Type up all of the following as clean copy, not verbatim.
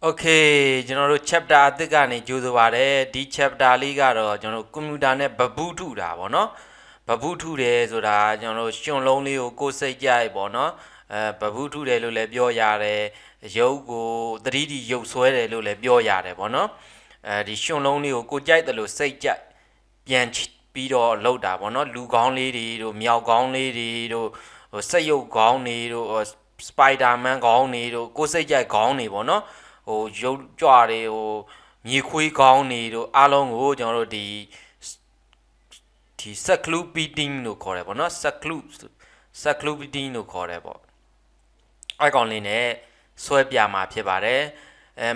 Okay ကျွန်တော်တို့ chapter အသစ်ကနေကြိုဆိုပါရစေဒီ chapter လေးကတော့ကျွန်တော်တို့ computer နဲ့ဗဘူးထုတာပေါ့နော်ဗဘူးထုတယ်ဆိုတာကျွန်တော်တို့ရှင်လုံးလေးကိုကိုယ်စိတ်ကြိုက်ပေါ့နော်ဗဘူးထုတယ်လို့လည်းပြောရတယ်ရုပ်ကို 3D ရုပ်ဆွဲတယ်လို့လည်းပြောရတယ်ပေါ့နော်ဒီရှင်လုံးလေးကိုကိုကြိုက်တယ်လို့စိတ်ကြိုက်ပြန်ပြီးတော့လောက်တာပေါ့နော်လူကောင်းလေးတွေတို့မြောက်ကောင်းလေးတွေတို့စက်ရုပ်ကောင်းတွေတို့စပိုက်ဒါမန်ကောင်းတွေတို့ကိုစိတ်ကြိုက်ကောင်းတွေပေါ့နော်ရုပ်ကြွတွေမြေခွေးကောင်းတွေတို့အားလုံးကိုကျွန်တော်တို့ဒီ Sculpting လို့ခေါ်တယ်ပေါ့နော် Sculpting လို့ခေါ်တယ်ပေါ့အဲ့ကောင်လေးနဲ့ဆွဲပြမှာဖြစ်ပါတယ်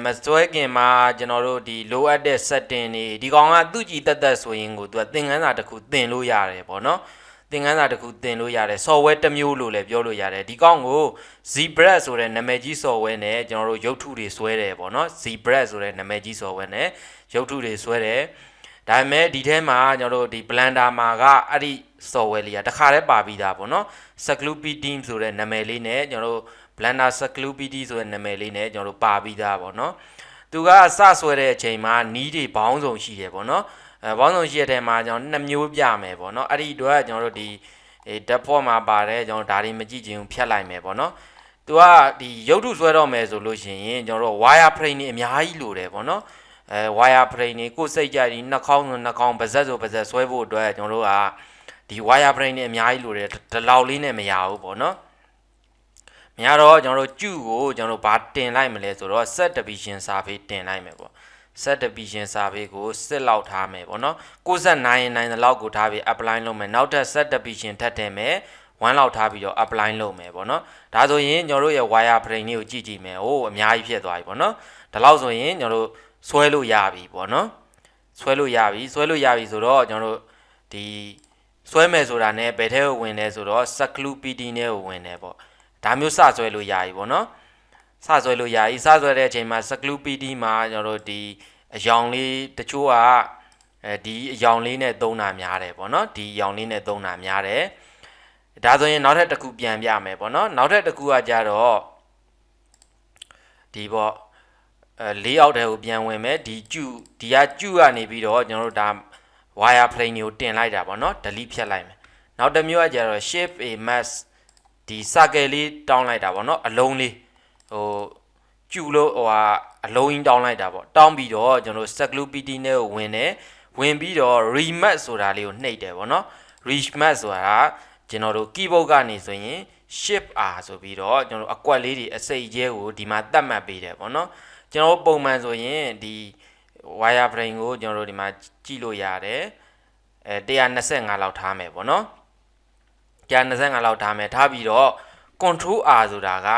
မဆွဲခင်မှာကျွန်တော်တို့ဒီလိုအပ်တဲ့ setting တွေဒီကောင်ကသူ့ကြည်တက်တက်ဆိုရင်ကိုသူကသင်ခန်းစာတစ်ခုသင်လို့ရတယ်ပေါ့နော်သင်ခန်းစာတစ်ခုသင်လို့ရတယ် software တစ်မျိုးလို့လည်းပြောလို့ရတယ်ဒီကောင်ကို ZBrush ဆိုတဲ့နာမည်ကြီး software နဲ့ကျွန်တော်တို့ရုပ်ထုတွေဆွဲတယ်ပေါ့နော် ZBrush ဆိုတဲ့နာမည်ကြီး software နဲ့ရုပ်ထုတွေဆွဲတယ်ဒါပေမဲ့ဒီထဲမှာကျွန်တော်တို့ဒီ Blender မှာကအဲ့ဒီ software လေးကတစ်ခါတည်းပါပြီးသားပေါ့နော် Sculpting ဆိုတဲ့နာမည်လေးနဲ့ကျွန်တော်တို့ Blender Sculpt ဆိုတဲ့နာမည်လေးနဲ့ကျွန်တော်တို့ပါပြီးသားပေါ့နော်သူကစဆွဲတဲ့အချိန်မှာနီးတွေဘောင်းစုံရှိတယ်ပေါ့နော်ဘောင်းစုံရှိတဲ့ထဲမှာကျွန်တော်နှစ်မျိုးပြမယ်ပေါ့နော်အဲ့ဒီတော့ကျွန်တော်တို့ဒီdefault မှာပါတယ်ကျွန်တော်ဒါတွေမကြည့်ချင်ဘူးဖြတ်လိုက်မယ်ပေါ့နော်သူကဒီရုပ်ထုဆွဲတော့မယ်ဆိုလို့ရှိရင်ကျွန်တော်တို့ wire frame တွေအများကြီးလိုတယ်ပေါ့နော်wire frame တွေကိုစိတ်ကြဒီနှာခေါင်းဆိုနှာခေါင်းပါဇက်ဆိုပါဇက်ဆွဲဖို့အတွက်ကျွန်တော်တို့ကဒီ wire frame တွေအများကြီးလိုတယ်ဒီလောက်လေးနဲ့မရဘူးပေါ့နော်မရတော့ကျွန်တော်တို့ကျုကိုကျွန်တော်တို့ဘာတင်လိုက်မလဲဆိုတော့ set division surface တင်လိုက်မယ်ပေါ့ set division surface ကိုစစ်လောက်ထားမယ်ပေါ့နော်69လောက်ကိုထားပြီး apply လုပ်မယ်နောက်ထပ် set division ထပ်တင်မယ်1လောက်ထားပြီးတော့ apply လုပ်မယ်ပေါ့နော်ဒါဆိုရင်ကျွန်တော်တို့ရဲ့ wire frame လေးကိုကြည့်ကြည့်မယ်ဟိုအများကြီးဖြစ်သွားပြီပေါ့နော်ဒါလောက်ဆိုရင်ကျွန်တော်တို့ဆွဲလို့ရပြီပေါ့နော်ဆွဲလို့ရပြီဆိုတော့ကျွန်တော်တို့ဒီဆွဲမယ်ဆိုတာ ਨੇ ဘယ်ထဲကိုဝင်လဲဆိုတော့ Sculpt နဲ့ကိုဝင်တယ်ပေါ့ဒါမျိုးစဆွဲလို့ရပြီပေါ့နော်စဆွဲလို့ရပြီစဆွဲတဲ့အချိန်မှာ Sculpt မှာကျွန်တော်တို့ဒီအယောင်လေးတချို့ကဒီအယောင်လေးနဲ့သုံးတာများတယ်ပေါ့နော်ဒီအယောင်လေးနဲ့သုံးတာများတယ်ဒါဆိုရင်နောက်ထပ်တစ်ခုပြန်ပြမယ်ပေါ့နော်နောက်ထပ်တစ်ခုကကြတော့ဒီပေါ့လေးအောက်ထဲကိုပြန်ဝင်မယ်ဒီကျကကျကနေပြီးတော့ကျွန်တော်တို့ဒါ wire frame ကိုတင်လိုက်တာပေါ့နော် delete ဖြတ်လိုက်မယ်နောက်တစ်မျိုးကကြတော့ shape a mask ဒီ circle လေးတောင်းလိုက်တာပေါ့နော်အလုံးလေးကျူလို့အလုံးကြီးတောင်းလိုက်တာပေါ့တောင်းပြီးတော့ကျွန်တော် Sculpt နဲ့ကိုဝင်ပြီးတော့ remap ဆိုတာလေးကိုနှိပ်တယ်ပေါ့နော် remap ဆိုတာကျွန်တော်တို့ keyboard ကနေဆိုရင် shift r ဆိုပြီးတော့ကျွန်တော်အကွက်လေးတွေအစိတ်ကျဲကိုဒီမှာသတ်မှတ်ပေးတယ်ပေါ့နော်ကျွန်တော်ပုံမှန်ဆိုရင်ဒီ wire frame ကိုကျွန်တော်တို့ဒီမှာကြည့်လို့ရတယ်125လောက်ထားမယ်ပေါ့နော်125လောက်ထားမယ်ထားပြီးတော့ control r ဆိုတာက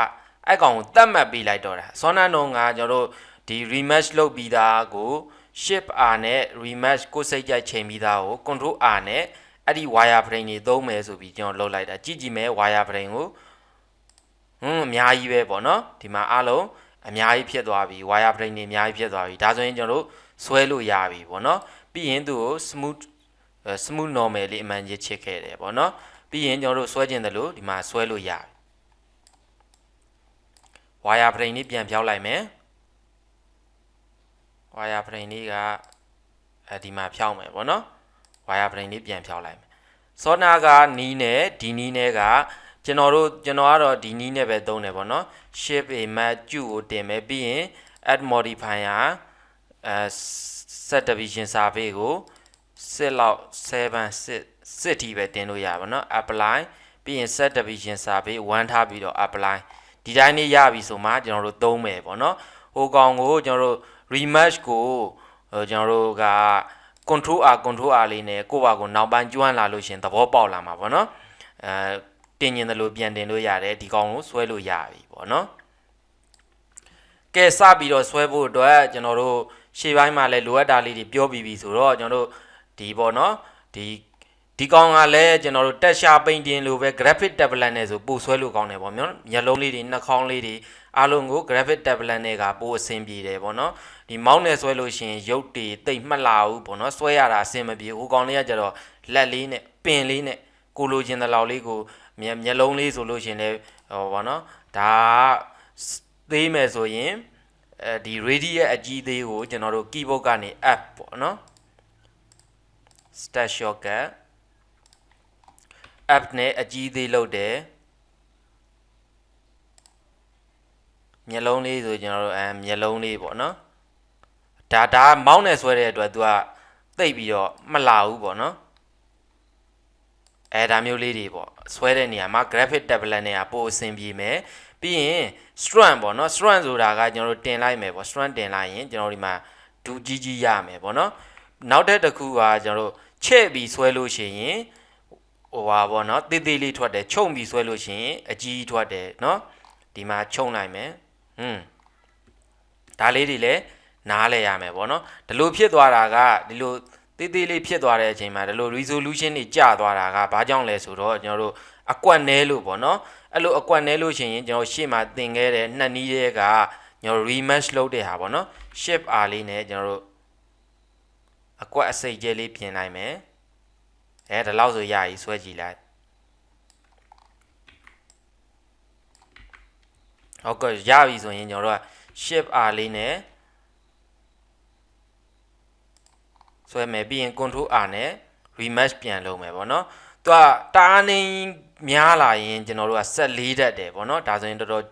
အဲ့ကောင်ကိုသတ်မှတ်ပေးလိုက်တော့တာစောနန်းတော့ကကျွန်တော်တို့ဒီ rematch လုပ်ပြီးသားကို shift r နဲ့ rematch ကိုစိတ်ကြိုက်ချိန်ပြီးသားကို control r နဲ့အဲ့ဒီ wire frame တွေသုံးမယ်ဆိုပြီးကျွန်တော်လုပ်လိုက်တာကြည့်မယ် wire frame ကိုအများကြီးပဲပေါ့နော်ဒီမှာအားလုံးအများကြီးဖြစ်သွားပြီ wire frame တွေအများကြီးဖြစ်သွားပြီဒါဆိုရင်ကျွန်တော်တို့ဆွဲလို့ရပြီပေါ့နော်ပြီးရင်သူကို smooth normal လေးအမှန်ကြီးချစ်ခဲ့တယ်ပေါ့နော်ပြီးရင်ကျွန်တော်တို့ဆွဲကျင်တယ်လို့ဒီမှာဆွဲလို့ရပြီ wire frame လေးပြန်ဖြောက်လိုက်မယ် wire frame လေးကဒီမှာဖြောက်မယ်ပေါ့နော် wire frame လေးပြန်ဖြောက်လိုက်မယ်စောနာကနီးနဲ့ဒီနီးနဲ့ကကျွန်တော်ကတော့ဒီနီးနဲ့ပဲသုံးတယ်ပေါ့နော် shape a map ကျူကိုတင်မယ်ပြီးရင် add modifier set division surface ကို6လောက်7ထိပဲတင်လို့ရပါတော့ apply ပြီးရင် set division surface 1ထားပြီးတော့ apply ဒီတိုင်းလေးရပြီဆိုမှကျွန်တော်တို့သုံးမယ်ပေါ့နော်ဟိုကောင်ကိုကျွန်တော်တို့ rematch ကိုကျွန်တော်တို့က control r လေးနဲ့ကိုယ့်ဘာကိုနောက်ပိုင်းကျွမ်းလာလို့ရှင်သဘောပေါက်လာမှာပေါ့နော်တင်ရင်တယ်လို့ပြန်တင်လို့ရတယ်ဒီကောင်ကိုဆွဲလို့ရပြီပေါ့နော်ကဲစပြီးတော့ဆွဲဖို့အတွက်ကျွန်တော်တို့ရှေ့ပိုင်းမှာလည်းလိုအပ်တာလေးတွေပြောပြီးပြီဆိုတော့ကျွန်တော်တို့ဒီပေါ့နော်ဒီကောင်ကလည်းကျွန်တော်တို့တက်ရှာပိန်တင်လို့ပဲ graphic tablet နဲ့ဆိုပို့ဆွဲလို့ကောင်းတယ်ပေါ့နော်မျက်လုံးလေးတွေနှာခေါင်းလေးတွေအားလုံးကို graphic tablet နဲ့ကပို့အဆင်ပြေတယ်ပေါ့နော်ဒီမောင်းနဲ့ဆွဲလို့ရှိရင်ရုပ်တွေတိတ်မှတ်လာဘူးပေါ့နော်ဆွဲရတာအဆင်မပြေဟိုကောင်လေးကကျတော့လက်လေးနဲ့ပင်လေးနဲ့ကိုလိုချင်တဲ့လောက်လေးကိုမျက်လုံးလေးဆိုလို့ရှိရင်လည်းပေါ့နော်ဒါသေးမယ်ဆိုရင် ဒီ radius အကြီးသေးကိုကျွန်တော်တို့ keyboard ကနေ F ပေါ့နော် start shortcut F နဲ့အကြီးသေးလုပ်တယ်မျက်လုံးလေးဆိုကျွန်တော်တို့မျက်လုံးလေးပေါ့နော်ဒါမောင်းနဲ့ဆွဲတဲ့အတွက် तू ကသိပ်ပြီးတော့မလာဘူးပေါ့နော်ဒါမျိုးလေးတွေပေါ့ဆွဲတဲ့နေရာမှာ graphic tablet နဲ့ပို့အဆင်ပြေမယ်ပြီးရင် strand ပေါ့နော် strand ဆိုတာကကျွန်တော်တို့တင်လိုက်မယ်ပေါ့ strand တင်လိုက်ရင်ကျွန်တော်ဒီမှာဒူကြီးရမယ်ပေါ့နော်နောက်တစ်ခုကကျွန်တော်တို့ချဲ့ပြီးဆွဲလို့ရှိရင်ဟိုပါပေါ့နော်တေးသေးလေးထွက်တယ်ချုံပြီးဆွဲလို့ရှိရင်အကြီးထွက်တယ်နော်ဒီမှာချုံလိုက်မယ်ဒါလေးတွေလည်းနားလဲရမယ်ပေါ့နော်ဒီလိုဖြစ်သွားတာကဒီလိုတေးသေးလေးဖြစ်သွားတဲ့အချိန်မှာဒီလို resolution တွေကျသွားတာကဘာကြောင့်လဲဆိုတော့ကျွန်တော်တို့အကွက်နဲလို့ပေါ့နော်အဲ့လိုအကွက်နဲလို့ရှိရင်ကျွန်တော်ရှေ့မှာသင်ခဲ့တဲ့နှစ်နည်းတွေကကျွန်တော် remesh လုပ်တဲ့ဟာပေါ့နော် shift R လေးနဲ့ကျွန်တော်တို့အကွက်အစိတ်ကျဲလေးပြင်လိုက်မယ်ဒါလောက်ဆိုရပြီဆွဲကြည့်လိုက်ဟုတ်ကဲ့ရပြီဆိုရင်ကျွန်တော်တို့က shift R လေးနဲ့ဆွဲမယ်ပြီးရင် control R နဲ့ remesh ပြန်လုပ်မယ်ပေါ့နော်သူကတားနေများလာရင်ကျွန်တော်တို့ကဆက်လေးတတ်တယ်ပေါ့နော်ဒါဆိုရင်တော်တော်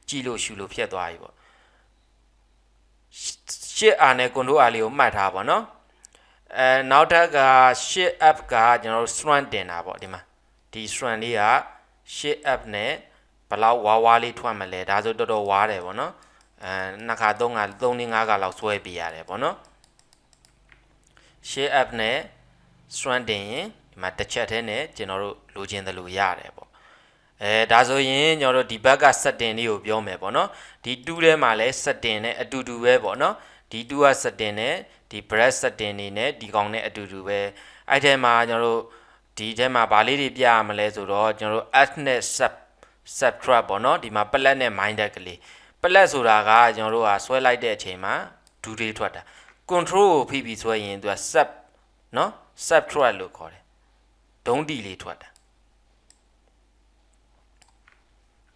ကြည့်လို့ရှုလို့ဖြစ်သွားပြီပေါ့ shift R နဲ့ control R လေးကိုမှတ်ထားပါနော်နောက်ထပ်က shift F ကကျွန်တော်တို့ strand တင်တာပေါ့ဒီမှာဒီ strand လေးက shift F နဲ့ဘလောက်ဝါလေးထွက်မလဲဒါဆိုတော်တော်ဝါတယ်ပေါ့နော်နှစ်ခါသုံးခါ3 5ခါလောက်ဆွဲပြရတယ်ပေါ့နော် shift F နဲ့ strand တင်ရင်ဒီမှာတစ်ချက်တည်းနဲ့ကျွန်တော်တို့လိုချင်တယ်လို့ရတယ်ပေါ့ဒါဆိုရင်ကျွန်တော်တို့ဒီဘက်က setting လေးကိုပြောမယ်ပေါ့နော်ဒီ2ထဲမှာလဲ setting နဲ့အတူတူပဲပေါ့နော်ဒီ2က setting နဲ့ဒီ brush setting နေနဲ့ဒီကောင်နဲ့အတူတူပဲအဲ့ထဲမှာကျွန်တော်တို့ဒီထဲမှာဗာလေးတွေပြရမလဲဆိုတော့ကျွန်တော်တို့ add နဲ့ subtract ပေါ့နော်ဒီမှာ plus နဲ့ minus ကလေး plus ဆိုတာကကျွန်တော်တို့ကဆွဲလိုက်တဲ့အချိန်မှာဒူတွေထွက်တာ control ကိုဖိပြီးဆွဲရင်သူက sub နော် subtract လို့ခေါ်တယ်ဒုံးတီလေးထွက်တာ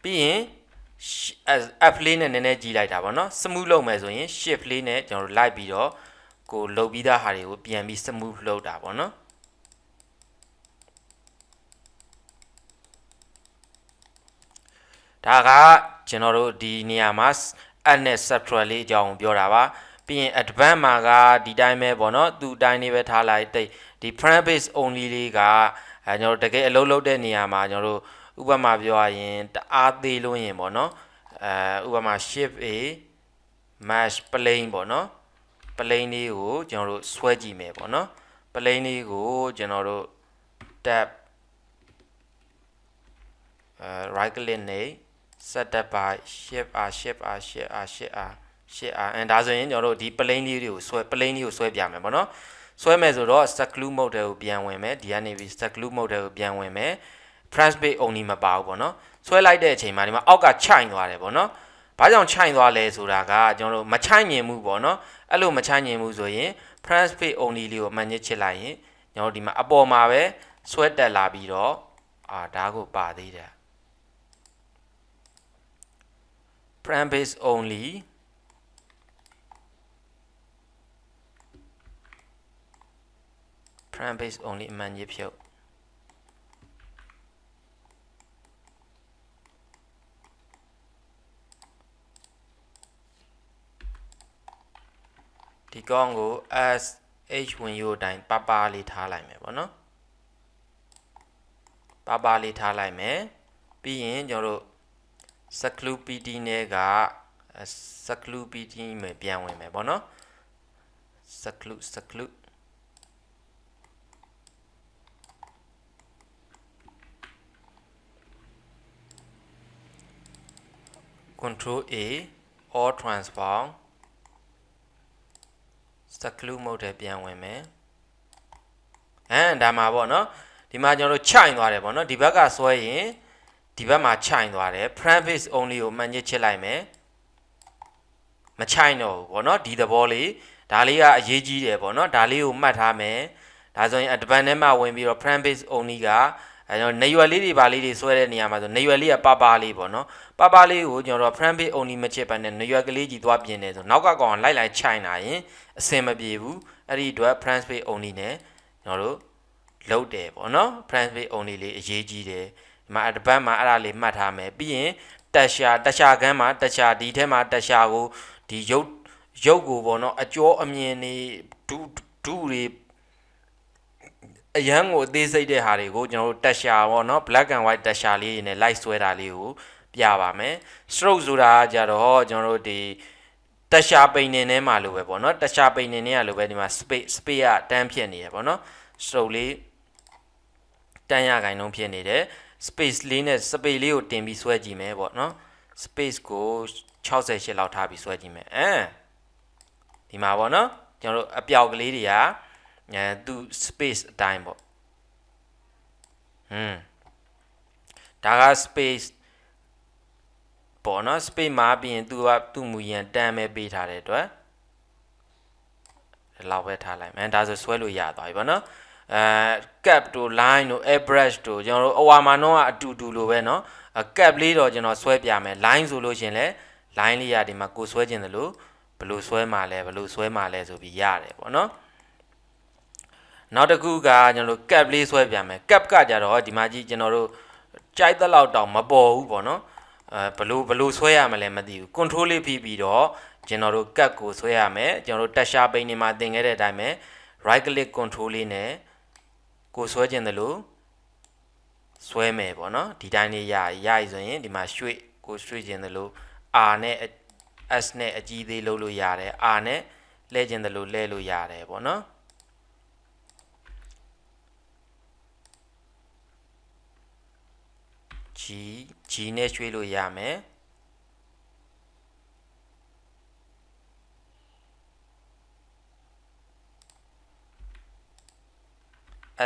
ပြီးရင် F လေးနဲ့နည်းနည်းကြီးလိုက်တာပေါ့နော် smooth လုပ်မယ်ဆိုရင် shift လေးနဲ့ကျွန်တော်တို့လိုက်ပြီးတော့ကိုလုပ်ပြီးသားဟာတွေကိုပြန်ပြီး smooth လုပ်တာပေါ့နော်ဒါကကျွန်တော်တို့ဒီနေရာမှာ add နဲ့ subtract လေးအကြောင်းပြောတာပါပြီးရင် advanced မှာကဒီတိုင်းပဲပေါ့နော်သူ့တိုင်းလေးပဲထားလိုက်ဒီ frame base only လေးကကျွန်တော်တို့တကယ်အလုပ်လုပ်တဲ့နေရာမှာကျွန်တော်တို့ဥပမာပြောရရင်တအားသေးလို့ရင်ပေါ့နော်ဥပမာ shift A match plane ပေါ့နော် plane လေးကိုကျွန်တော်တို့ဆွဲကြည့်မယ်ပေါ့နော် plane လေးကိုကျွန်တော်တို့ tab right click နဲ့ set up by shift R shift R shift R shift R shift R ဒါဆိုရင်ကျွန်တော်တို့ဒီ plane လေးတွေကိုဆွဲ plane လေးကိုဆွဲပြမယ်ပေါ့နော်ဆွဲမယ်ဆိုတော့ Sculpt mode တွေကိုပြန်ဝင်မယ်ဒီကနေပြီး Sculpt mode တွေကိုပြန်ဝင်မယ် front page only မပါဘူးပေါ့နော်ဆွဲလိုက်တဲ့အချိန်မှာဒီမှာအောက်ကခြိုင်သွားတယ်ပေါ့နော်ဘာကြောင့်ခြိုင်သွားလဲဆိုတာကကျွန်တော်တို့မခြိုင်ညင်ဘူးပေါ့နော်အဲ့လိုမခြိုင်ညင်ဘူးဆိုရင် front page only လေးကိုအမှန်ညစ်ချစ်လိုက်ရင်ကျွန်တော်တို့ဒီမှာအပေါ်မှာပဲဆွဲတက်လာပြီးတော့ဒါကိုပါသေးတယ် front page only front page only အမှန်ညစ်ဖြုတ်ဒီကောင်ကို as h ဝင်ရိုးအတိုင်းပါလေးထားလိုက်မယ်ပေါ့နော်ပါလေးထားလိုက်မယ်ပြီးရင်ကျွန်တော်တို့ Sculpt PT နဲ့က Sculpt PT မှာပြန်ဝင်မယ်ပေါ့နော် Sculpt Control A or transform Sculpt mode ထဲပြန်ဝင်မယ်ဒါမှာပေါ့နော်ဒီမှာကျွန်တော်တို့ခြိုင်သွားတယ်ပေါ့နော်ဒီဘက်ကဆွဲရင်ဒီဘက်မှာခြိုင်သွားတယ် front face only ကိုမှန်ညစ်ချစ်လိုက်မယ်မခြိုင်တော့ဘူးပေါ့နော်ဒီသဘောလေးဒါလေးကအရေးကြီးတယ်ပေါ့နော်ဒါလေးကိုမှတ်ထားမယ်ဒါဆိုရင် advanced ထဲမှာဝင်ပြီးတော့ front face only က နေရွယ်လေးတွေပါလေးတွေဆွဲတဲ့နေရာမှာဆိုနေရွယ်လေးကပါလေးပေါ့နော်ပါလေးကိုကျွန်တော်တို့ front page only မချစ်ပါနဲ့နေရွယ်ကလေးကြီးသွားပြင်နေဆိုနောက်ကကောင်လိုက်ချိုင်လာရင်အဆင်မပြေဘူးအဲ့ဒီအတွက် front page only နဲ့ကျွန်တော်တို့လုပ်တယ်ပေါ့နော် front page only လေးအရေးကြီးတယ်ဒီမှာတစ်ပတ်မှာအဲ့ဒါလေးမှတ်ထားမယ်ပြီးရင်တက်ရှာခန်းမှာတက်ရှာဒီထဲမှာတက်ရှာကိုဒီရုပ်ကိုပေါ့နော်အကျော်အမြင်နေဒူတွေအရန်ကိုအသေးစိတ်တဲ့ဟာတွေကိုကျွန်တော်တို့တက်ရှာပေါ့နော် black and white တက်ရှာလေးတွေနဲ့ light ဆွဲတာလေးကိုပြပါမယ် stroke ဆိုတာကြတော့ကျွန်တော်တို့ဒီတက်ရှာပိန်နေထဲမှာလိုပဲပေါ့နော်တက်ရှာပိန်နေထဲကလိုပဲဒီမှာ space ကတန်းဖြစ်နေရပေါ့နော် stroke လေးတန်းရခိုင်နှုန်းဖြစ်နေတယ် space လေးနဲ့ space လေးကိုတင်ပြီးဆွဲကြည့်မယ်ပေါ့နော် space ကို68လောက်ထားပြီးဆွဲကြည့်မယ်ဒီမှာပေါ့နော်ကျွန်တော်တို့အပြောက်ကလေးတွေကသူ space အတိုင်းပေါ့ဒါက space ပေါ့နော် space မှာပြီးရင်သူ့မူရန်တန်းပဲပေးထားတဲ့အတွက်ဒီလောက်ပဲထားလိုက်မယ်ဒါဆိုဆွဲလို့ရသွားပြီပေါ့နော်cap တို့ line တို့ airbrush တို့ကျွန်တော်တို့အဝါမှာတော့အတူတူလိုပဲเนาะ cap လေးတော့ကျွန်တော်ဆွဲပြမယ် line ဆိုလို့ရှင်လဲ line လေးရဒီမှာကိုဆွဲခြင်းတယ်လို့ဘယ်လိုဆွဲမှာလဲဆိုပြီးရတယ်ပေါ့เนาะနောက်တစ်ခုကကျွန်တော်တို့ cap လေးဆွဲပြမယ် cap ကကြတော့ဒီမှာကြီးကျွန်တော်တို့ကြိုက်တဲ့လောက်တောင်မပေါ်ဘူးပေါ့เนาะဘယ်လိုဆွဲရမလဲမသိဘူး control လေးဖိပြီးတော့ကျွန်တော်တို့ cap ကိုဆွဲရမယ်ကျွန်တော်တို့တက်ရှာပိန်နေမှာသင်ခဲ့တဲ့အတိုင်းပဲ right click control လေးနဲ့ကိုဆွဲခြင်းတယ်လို့ဆွဲမယ်ပေါ့နော်ဒီတိုင်းလေးရဆိုရင်ဒီမှာရွှေ့ခြင်းတယ်လို့ R နဲ့ S နဲ့အကြီးသေးလုပ်လို့ရတယ် R နဲ့လဲခြင်းတယ်လို့လဲလို့ရတယ်ပေါ့နော်G နဲ့ရွှေ့လို့ရမယ်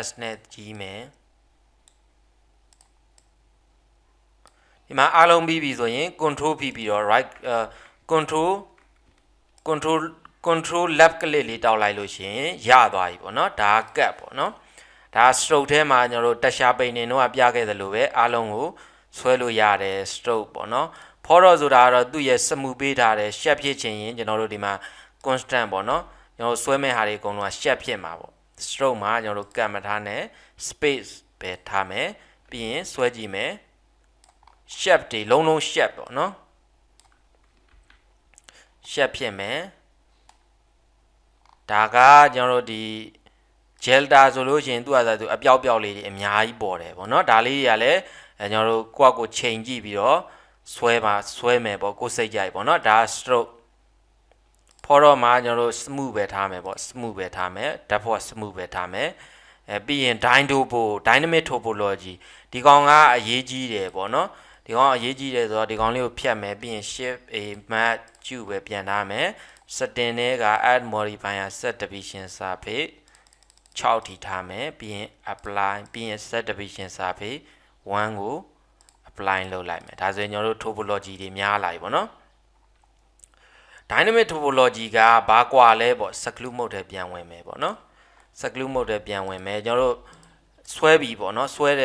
S နဲ့ကြီးမယ်ဒီမှာအားလုံးပြီးပြီဆိုရင် control ပြီးပြီးတော့ right control left click လေးတောက်လိုက်လို့ရှင်ရသွားပြီပေါ့နော်ဒါ cap ပေါ့နော်ဒါ stroke ထဲမှာကျွန်တော်တို့တက်ရှာပိန်နေတော့ပြခဲ့သလိုပဲအားလုံးကိုဆွဲလို့ရတယ် stroke ပေါ့နော် follow ဆိုတာကတော့သူ့ရဲ့ smooth ပေးထားတယ် shape ဖြစ်ချင်ရင်ကျွန်တော်တို့ဒီမှာ constant ပေါ့နော်ကျွန်တော်ဆွဲမဲ့ဟာတွေအကုန်လုံးက shape ဖြစ်မှာပေါ့ stroke မှာကျွန်တော်တို့ cap မထားနဲ့ space ပဲထားမယ်ပြီးရင်ဆွဲကြည့်မယ် shape တွေလုံး shape ပေါ့နော် shape ဖြစ်မယ်ဒါကကျွန်တော်တို့ဒီ gelda ဆိုလို့ရှိရင်သူ့ဟာသူအပြောက်လေးတွေအများကြီးပေါ်တယ်ပေါ့နော်ဒါလေးတွေကလည်းကျွန်တော်တို့ကိုချိန်ကြည့်ပြီးတော့ဆွဲမယ်ပေါ့ကိုစိတ်ကြိုက်ပေါ့နော်ဒါ stroke follow မှာကျွန်တော်တို့ smooth ပဲထားမယ်ပေါ့ smooth ပဲထားမယ် default smooth ပဲထားမယ်ပြီးရင် dynamic topology ဒီကောင်ကအရေးကြီးတယ်ပေါ့နော်ဒီကောင်အရေးကြီးတယ်ဆိုတော့ဒီကောင်လေးကိုဖြတ်မယ်ပြီးရင် shift a mat ကျူပဲပြန်ထားမယ် setting တွေက add modifier set division surface 6ထိထားမယ်ပြီးရင် apply ပြီးရင် set division surface 1ကို apply လုပ်လိုက်မယ်ဒါဆိုရင်ကျွန်တော်တို့ topology တွေများလာပြီပေါ့နော် dynamic topology ကဘာကွာလဲပေါ့ Sculpt mode ထဲပြန်ဝင်မယ်ပေါ့နော် Sculpt mode ထဲပြန်ဝင်မယ်ကျွန်တော်တို့ဆွဲပြီပေါ့နော်ဆွဲရ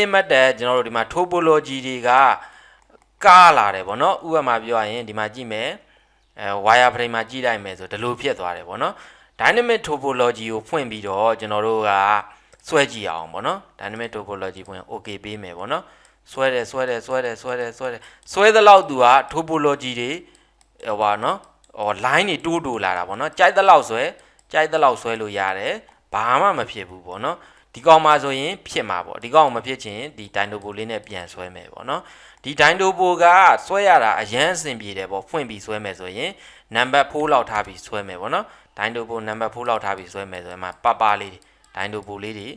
င်မှတ်တယ်ကျွန်တော်တို့ဒီမှာ topology တွေကကားလာတယ်ပေါ့နော်ဥပမာပြောရရင်ဒီမှာကြည့်မယ်wire frame မှာကြည့်လိုက်မယ်ဆိုဒီလိုဖြစ်သွားတယ်ပေါ့နော် dynamic topology ကိုဖွင့်ပြီးတော့ကျွန်တော်တို့ကဆွဲကြည့်အောင်ပေါ့နော် dynamic topology ဖွင့် okay ပေးမယ်ပေါ့နော်ဆွဲသလောက်သူက topology တွေဟိုပါနော်line တွေတိုးလာတာပေါ့နော်ကြိုက်သလောက်ဆွဲလို့ရတယ်ဘာမှမဖြစ်ဘူးပေါ့နော်ဒီကောင်မှာဆိုရင်ဖြစ်မှာပေါ့ဒီကောင်မဖြစ်ချင်ဒီ dynamo လေးနဲ့ပြန်ဆွဲမယ်ပေါ့နော်ဒီ dynamo ကဆွဲရတာအရန်အဆင်ပြေတယ်ပေါ့ဖွင့်ပြီးဆွဲမယ်ဆိုရင် number 4လောက်ထားပြီးဆွဲမယ်ပေါ့နော် dynamo number 4လောက်ထားပြီးဆွဲမယ်ဆိုရင်ပလေး dynamo လေးတွေ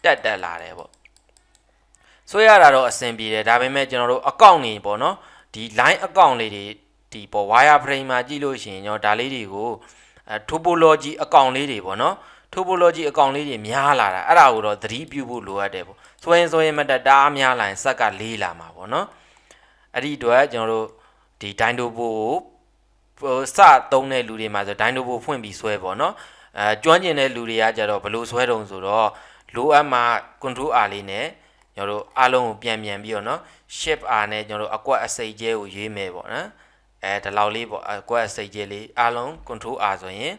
တက်လာတယ်ပေါ့ဆွဲရတာတော့အဆင်ပြေတယ်ဒါပေမဲ့ကျွန်တော်တို့အကောင့်တွေပေါ့နော်ဒီ line အကောင့်လေးတွေဒီပေါ် wire frame မှာကြည့်လို့ရှိရင်ကျွန်တော်ဒါလေးတွေကိုtopology အကောင့်လေးတွေပေါ့နော် topology အကောင့်လေးတွေများလာတာအဲ့ဒါကိုတော့သတိပြုဖို့လိုအပ်တယ်ပေါ့ဆွဲရင်မတက်တားများလာရင်စက်ကလေးလာမှာပေါ့နော်အဲ့ဒီအတွက်ကျွန်တော်တို့ဒီ dynamo ကိုစသုံးတဲ့လူတွေမှာဆို dynamo ဖွင့်ပြီးဆွဲပေါ့နော် ကျွမ်းကျင်တဲ့လူတွေကကြတော့ဘလို့ဆွဲတုံဆိုတော့လိုအပ်မှ control R လေးနဲ့ကျွန်တော်တို့အားလုံးကိုပြန်ပြီးတော့เนาะ shift R နဲ့ကျွန်တော်တို့အကွက်အစိတ်ကျဲကိုရွေးမယ်ပေါ့နော်ဒီလောက်လေးပေါ့အကွက်အစိတ်ကျဲလေးအားလုံး control R ဆိုရင်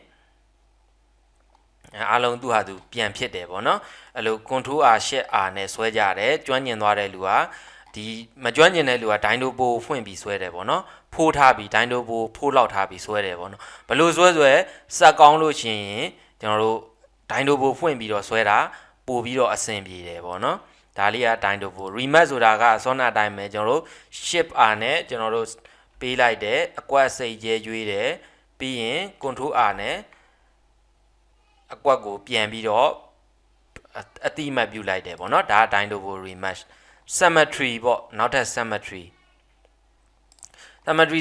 အားလုံးသူ့ဟာသူပြန်ဖြစ်တယ်ပေါ့နော်အဲ့လို control R shift R နဲ့ဆွဲကြတယ်ကျွမ်းကျင်သွားတဲ့လူကဒီမကျွမ်းကျင်တဲ့လူကဒိုင်းဒိုပိုဖွင့်ပြီးဆွဲတယ်ပေါ့နော်ဖိုးထားပြီးဒိုင်းဒိုပိုဖိုးလောက်ထားပြီးဆွဲတယ်ပေါ့နော်ဘလို့ဆွဲစက်ကောင်းလို့ရှိရင်ကျွန်တော်တို့ဒိုင်းဒိုပိုဖွင့်ပြီးတော့ဆွဲတာပို့ပြီးတော့အဆင်ပြေတယ်ပေါ့နော်ဒါလေးကဒိုင်းဒိုပို rematch ဆိုတာကအစောနာတိုင်းပဲကျွန်တော်တို့ shift R နဲ့ကျွန်တော်တို့ပေးလိုက်တယ်အကွက်စိတ်ကျဲရွေးတယ်ပြီးရင် control R နဲ့အကွက်ကိုပြန်ပြီးတော့အတိမတ်ပြုလိုက်တယ်ပေါ့နော်ဒါဒိုင်းဒိုပို rematch symmetry ပေါ့နောက်ထပ် symmetry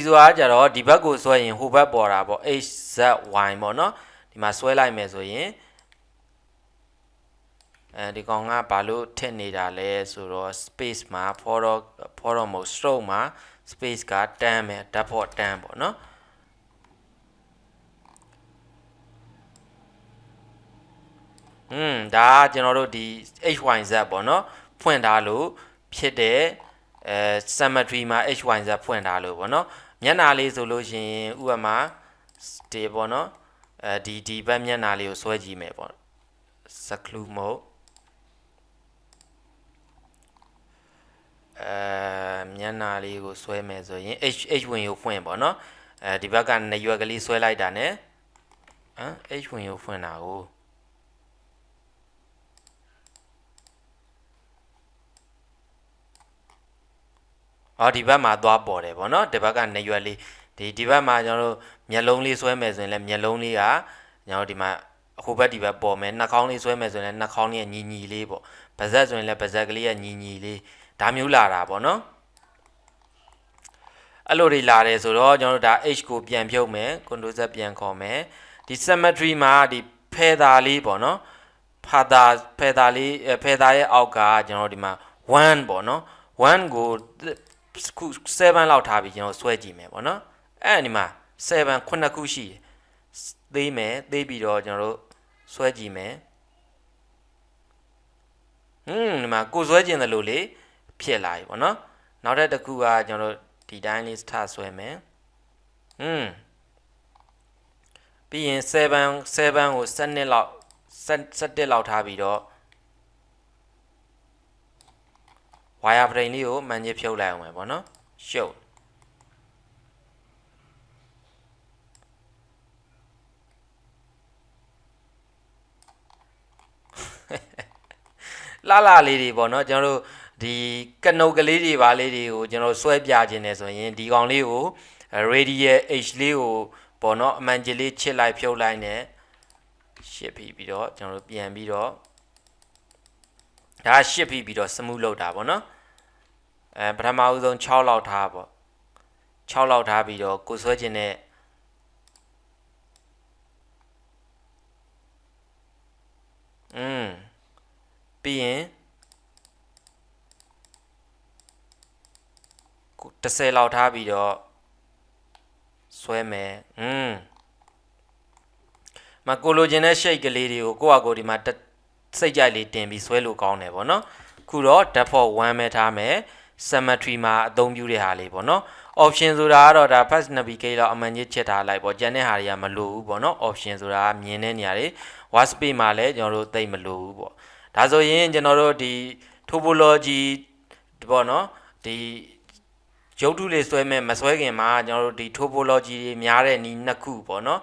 ဆိုတာကြတော့ဒီဘက်ကိုဆွဲရင်ဟိုဘက်ပေါ်တာပေါ့ h z y ပေါ့နော်ဒီမှာဆွဲလိုက်မယ်ဆိုရင်ဒီကောင်ကဘာလို့ထည့်နေတာလဲဆိုတော့ space မှာ for mode stroke မှာ space ကတန်းမယ် default တန်းပေါ့နော်ဒါကျွန်တော်တို့ဒီ hyz ပေါ့နော်ဖွင့်ထားလို့ဖြစ်တဲ့symmetry မှာ hyz ဖွင့်ထားလို့ပေါ့နော်မျက်နှာလေးဆိုလို့ရှိရင်ဥပမာဒီပေါ့နော်ဒီဘက်မျက်နှာလေးကိုဆွဲကြည့်မယ်ပေါ့ Sculpt mode မျက်နှာလေးကိုဆွဲမယ်ဆိုရင် h ဝင်ကိုဖွင့်ပေါ့နော်ဒီဘက်ကနှစ်ရွက်ကလေးဆွဲလိုက်တာ ਨੇ h ဝင်ကိုဖွင့်တာကိုဒီဘက်မှာသွားပေါ်တယ်ပေါ့နော်ဒီဘက်ကနှစ်ရွက်လေးဒီဘက်မှာကျွန်တော်တို့မျက်လုံးလေးဆွဲမယ်ဆိုရင်လည်းမျက်လုံးလေးကကျွန်တော်ဒီမှာဟိုဘက်ဒီဘက်ပေါ်မယ်နှာခေါင်းလေးဆွဲမယ်ဆိုရင်လည်းနှာခေါင်းလေးကညီလေးပေါ့ပါးစပ်ဆိုရင်လည်းပါးစပ်ကလေးကညီလေးဒါမျိုးလာတာပေါ့နော်အဲ့လိုတွေလာတယ်ဆိုတော့ကျွန်တော်တို့ဒါ h ကိုပြန်ဖြုတ်မယ် control z ပြန်ခေါ်မယ်ဒီ symmetry မှာဒီဖယ်တာလေးပေါ့နော်ဖယ်တာရဲ့အောက်ကကျွန်တော်ဒီမှာ1ပေါ့နော်1ကို7လောက်ထားပြီးကျွန်တော်ဆွဲကြည့်မယ်ပေါ့နော်အဲ့ဒီမှာ7 9ခုရှိတယ်သေးမယ်သေးပြီးတော့ကျွန်တော်တို့ဆွဲကြည့်မယ်ဒီမှာကိုဆွဲကျင်တယ်လို့လေဖြစ်လာပြီပေါ့နော်နောက်တစ်ခုကကျွန်တော်တို့ဒီတိုင်းလေးထားဆွဲမယ်ပြီးရင်7ကို7လောက်17လောက်ထားပြီးတော့ wire frame လေးကိုမှန်ချဖြုတ်လိုက်အောင်ပဲပေါ့နော်ရှုပ်လာလေးတွေပေါ့နော်ကျွန်တော်တို့ဒီကနုတ်ကလေးတွေပါလေးတွေကိုကျွန်တော်ဆွဲပြခြင်းနေဆိုရင်ဒီကောင်လေးကို radial h လေးကိုပေါ့နော်အမှန်ကြီးလေးချစ်လိုက်ဖြုတ်လိုက်နဲ့ရှစ်ပြီးတော့ကျွန်တော်တို့ပြန်ပြီးတော့ဒါရှစ်ပြီးတော့ smooth လုပ်တာပေါ့နော်ပထမဦးဆုံး6လောက်ထားပေါ့6လောက်ထားပြီးတော့ကိုဆွဲခြင်းနဲ့ပြီးရင်10လောက်ထားပြီးတော့ဆွဲမယ်မကိုလိုချင်တဲ့ shape ကလေးတွေကိုကိုယ့်အကိုဒီမှာစိတ်ကြိုက်လေးတင်ပြီးဆွဲလို့ကောင်းတယ်ပေါ့နော်ခုတော့ default 1ပဲထားမယ် symmetry မှာအသုံးပြုတဲ့ဟာလေးပေါ့နော် option ဆိုတာကတော့ဒါ first navigator အမှန်ကြီးချက်ထားလိုက်ပေါ့ကျန်တဲ့ဟာတွေကမလိုဘူးပေါ့နော် option ဆိုတာမြင်တဲ့နေရာတွေ workspace မှာလည်းကျွန်တော်တို့သိမလိုဘူးပေါ့ဒါဆိုရင်ကျွန်တော်တို့ဒီ topology ပေါ့နော်ဒီရုပ်ထုလေးဆွဲမဲ့မဆွဲခင်မှာကျွန်တော်တို့ဒီ topology တွေများတဲ့နီးနှစ်ခုပေါ့နော်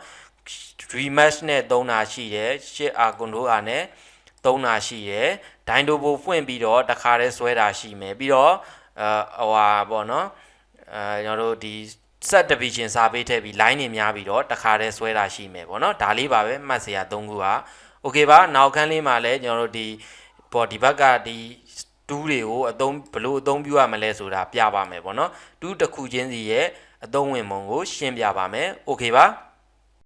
rematch နဲ့သုံးတာရှိတယ် shift R control R နဲ့သုံးတာရှိတယ်ဒိုင်းဒိုပိုဖွင့်ပြီးတော့တခါတည်းဆွဲတာရှိမယ်ပြီးတော့ဟိုဟာပေါ့နော်ကျွန်တော်တို့ဒီ set division စာပေးထည့်ပြီး line တွေများပြီးတော့တခါတည်းဆွဲတာရှိမယ်ပေါ့နော်ဒါလေးပါပဲမှတ်စရာ3ခုပါ okay ပါနောက်ခန်းလေးမှာလည်းကျွန်တော်တို့ဒီဘက်ကဒီတူးတွေကိုဘလို့အသုံးပြုရမလဲဆိုတာပြပါမယ်ပေါ့နော်တူးတစ်ခုချင်းစီရဲ့အသုံးဝင်ပုံကိုရှင်းပြပါမယ် okay ပါ